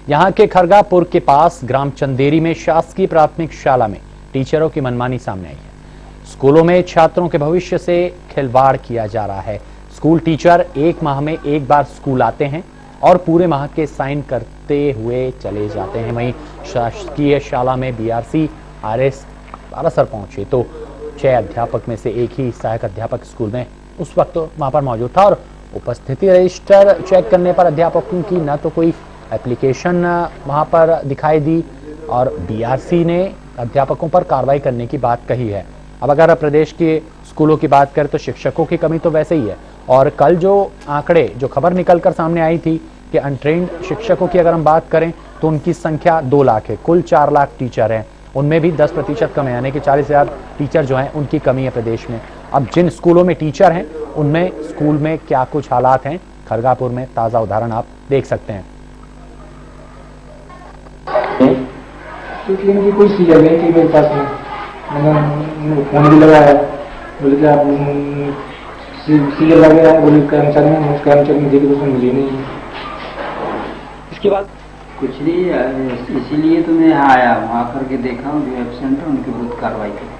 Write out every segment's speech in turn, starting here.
यहाँ के खरगापुर के पास ग्राम चंदेरी में शासकीय प्राथमिक शाला में टीचरों की मनमानी सामने आई है। स्कूलों में छात्रों के भविष्य से खिलवाड़ किया जा रहा है। स्कूल टीचर एक माह में एक बार स्कूल आते हैं और पूरे माह के साइन करते हुए चले जाते हैं। वहीं शासकीय शाला में बीआरसी आरएस पारासर पहुंचे तो 6 अध्यापक में से एक ही सहायक अध्यापक स्कूल में उस वक्त वहां पर मौजूद था और उपस्थिति रजिस्टर चेक करने पर अध्यापकों की न तो कोई एप्लीकेशन वहां पर दिखाई दी और बीआरसी ने अध्यापकों पर कार्रवाई करने की बात कही है। अब अगर प्रदेश के स्कूलों की बात करें तो शिक्षकों की कमी तो वैसे ही है और कल जो आंकड़े जो खबर निकलकर सामने आई थी कि अनट्रेन्ड शिक्षकों की अगर हम बात करें तो उनकी संख्या 2 लाख है। कुल 4 लाख टीचर हैं, उनमें भी 10% कमी यानी कि 40,000 टीचर जो हैं उनकी कमी है प्रदेश में। अब जिन स्कूलों में टीचर हैं उनमें स्कूल में क्या कुछ हालात हैं, खरगापुर में ताजा उदाहरण आप देख सकते हैं। क्योंकि इनकी कोई सीजन नहीं थी मेरे पास में, मैंने फोन भी लगाया, बोले कि आप सीजन लगे हैं, बोले कर्मचारी मुझे तो उसमें मिली नहीं। इसके बाद कुछ नहीं, इसीलिए तो मैं यहाँ आया, वहाँ करके देखा हूँ जो एब्सेंट है उनके विरुद्ध कार्रवाई करें।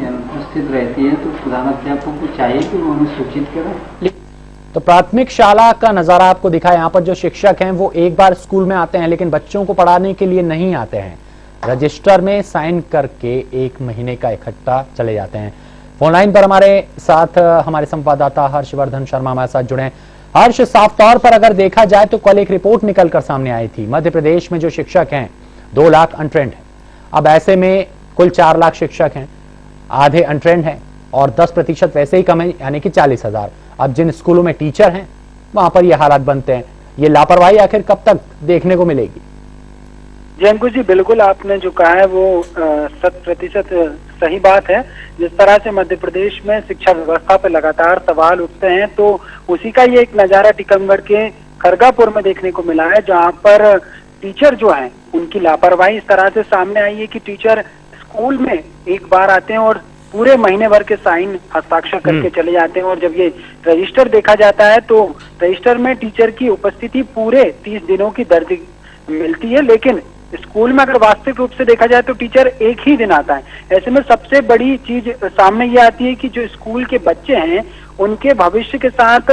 अनुपस्थित रहती है तो प्रधानाध्यापक को चाहिए कि वो उन्हें सूचित करें। तो प्राथमिक शाला का नजारा आपको दिखा। यहाँ पर जो शिक्षक हैं वो एक बार स्कूल में आते हैं लेकिन बच्चों को पढ़ाने के लिए नहीं आते हैं। रजिस्टर में साइन करके 1 महीने का इकट्ठा चले जाते हैं। फोन लाइन पर हमारे साथ हमारे संवाददाता हर्षवर्धन शर्मा हमारे साथ जुड़े हैं। हर्ष, साफ तौर पर अगर देखा जाए तो कल एक रिपोर्ट निकलकर सामने आई थी, मध्य प्रदेश में जो शिक्षक हैं 2 लाख अनट्रेंड है। अब ऐसे में कुल 4 लाख शिक्षक हैं, आधे अनट्रेंड हैं और 10% वैसे ही कम है यानी कि 40,000। अब जिन स्कूलों में टीचर हैं वहां पर ये हालात बनते हैं। ये लापरवाही आखिर कब तक देखने को मिलेगी? जी अंकुश जी, बिल्कुल आपने जो कहा है वो 100% सही बात है। जिस तरह से मध्य प्रदेश में शिक्षा व्यवस्था पर लगातार सवाल उठते हैं तो उसी का ये एक नजारा टीकमगढ़ के खरगापुर में देखने को मिला है, जहाँ पर टीचर जो है उनकी लापरवाही इस तरह से सामने आई है कि टीचर स्कूल में एक बार आते हैं और पूरे महीने भर के साइन हस्ताक्षर करके चले जाते हैं और जब ये रजिस्टर देखा जाता है तो रजिस्टर में टीचर की उपस्थिति पूरे 30 दिनों की दर्ज मिलती है, लेकिन स्कूल में अगर वास्तविक रूप से देखा जाए तो टीचर एक ही दिन आता है। ऐसे में सबसे बड़ी चीज सामने ये आती है कि जो स्कूल के बच्चे हैं उनके भविष्य के साथ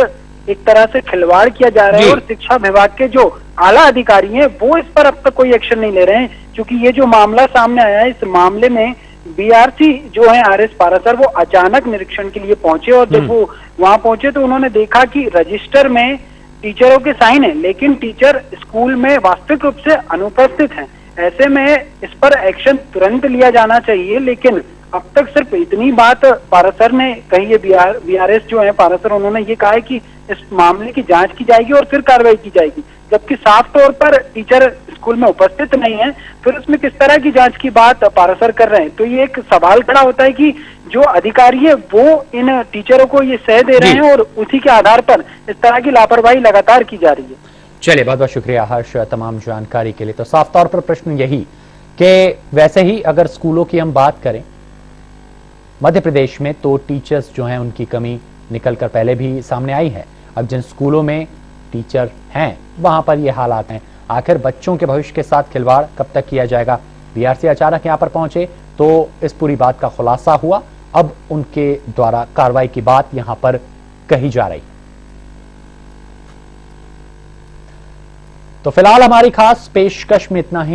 एक तरह से खिलवाड़ किया जा रहा है और शिक्षा विभाग के जो आला अधिकारी हैं वो इस पर अब तक कोई एक्शन नहीं ले रहे हैं। क्योंकि ये जो मामला सामने आया है, इस मामले में बीआरसी जो है आरएस पारासर वो अचानक निरीक्षण के लिए पहुंचे और जब वो वहां पहुंचे तो उन्होंने देखा कि रजिस्टर में टीचरों के साइन है लेकिन टीचर स्कूल में वास्तविक रूप से अनुपस्थित हैं। ऐसे में इस पर एक्शन तुरंत लिया जाना चाहिए, लेकिन अब तक सिर्फ इतनी बात पारासर ने कही है। बीआरएस जो है पारासर, उन्होंने ये कहा है कि इस मामले की जांच की जाएगी और फिर कार्रवाई की जाएगी, जबकि साफ तौर पर टीचर स्कूल में उपस्थित नहीं है। फिर उसमें किस तरह की जांच की बात पारासर कर रहे हैं? तो ये एक सवाल खड़ा होता है कि जो अधिकारी है वो इन टीचरों को ये सह दे रहे हैं और उसी के आधार पर इस तरह की लापरवाही लगातार की जा रही है। चलिए, बहुत बहुत शुक्रिया हर्ष तमाम जानकारी के लिए। तो साफ तौर पर प्रश्न यही कि वैसे ही अगर स्कूलों की हम बात करें मध्य प्रदेश में तो टीचर्स जो हैं उनकी कमी निकलकर पहले भी सामने आई है। अब जिन स्कूलों में टीचर हैं वहां पर ये हालात हैं। आखिर बच्चों के भविष्य के साथ खिलवाड़ कब तक किया जाएगा? बीआरसी अचानक यहां पर पहुंचे तो इस पूरी बात का खुलासा हुआ। अब उनके द्वारा कार्रवाई की बात यहां पर कही जा रही है। तो फिलहाल हमारी खास पेशकश में इतना ही।